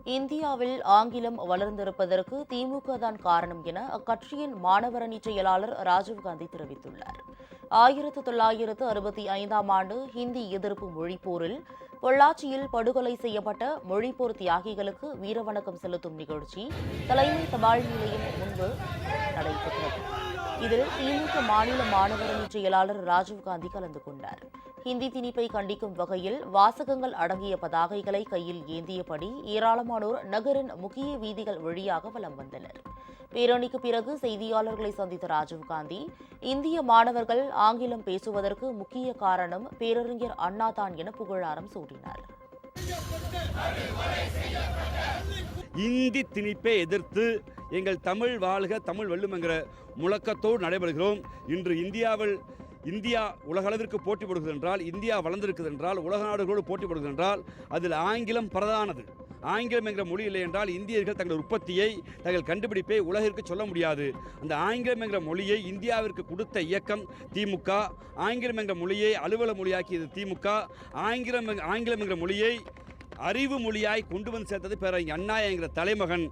இந்தியாவில் ஆங்கிலம் வளர்ந்திருப்பதற்கு திமுக தான் காரணம் என அக்கட்சியின் மாணவரணி செயலாளர் ராஜீவ்காந்தி தெரிவித்துள்ளார். 1965ஆம் ஆண்டு ஹிந்தி எதிர்ப்பு மொழிப்போரில் பொள்ளாச்சியில் படுகொலை செய்யப்பட்ட மொழிப்போர் தியாகிகளுக்கு வீரவணக்கம் செலுத்தும் நிகழ்ச்சி தலைமை தபால் நிலையம் முன்பு நடைபெற்றது. இதில் திமுக மாநில மாணவரணி செயலாளர் ராஜீவ்காந்தி கலந்து கொண்டார். ஹிந்தி திணிப்பை கண்டிக்கும் வகையில் வாசகங்கள் அடங்கிய பதாகைகளை கையில் ஏந்தியபடி ஏராளமானோர் நகரின் முக்கிய வீதிகள் வழியாக வலம் வந்தனர். பேரணிக்கு பிறகு செய்தியாளர்களை சந்தித்த ராஜீவ்காந்தி, இந்திய மாணவர்கள் ஆங்கிலம் பேசுவதற்கு முக்கிய காரணம் பேரறிஞர் அண்ணா தான் என புகழாரம் சூட்டினார். இந்தி திணிப்பை எதிர்த்து எங்கள் தமிழ் வாழ்க தமிழ் வெல்லும் என்கிற முழக்கத்தோடு நடைபெறுகிறோம். இன்று இந்தியா உலகளவிற்கு போட்டி போடுகிறது என்றால், இந்தியா வளர்ந்திருக்கிறது என்றால், உலக நாடுகளோடு போட்டி போடுகிறது என்றால் அதில் ஆங்கிலம் பிரதானது. ஆங்கிலம் என்கிற மொழி இல்லை என்றால் இந்தியர்கள் தங்கள் உற்பத்தியை, தங்கள் கண்டுபிடிப்பை உலகிற்கு சொல்ல முடியாது. அந்த ஆங்கிலம் என்கிற மொழியை இந்தியாவிற்கு கொடுத்த இயக்கம் திமுக. ஆங்கிலம் என்கிற மொழியை அலுவல மொழியாக்கியது திமுக. ஆங்கிலம் என்கிற மொழியை அறிவு மொழியாய் கொண்டு வந்து சேர்த்தது பேரறிஞர் அண்ணா என்கிற தலைமகன்.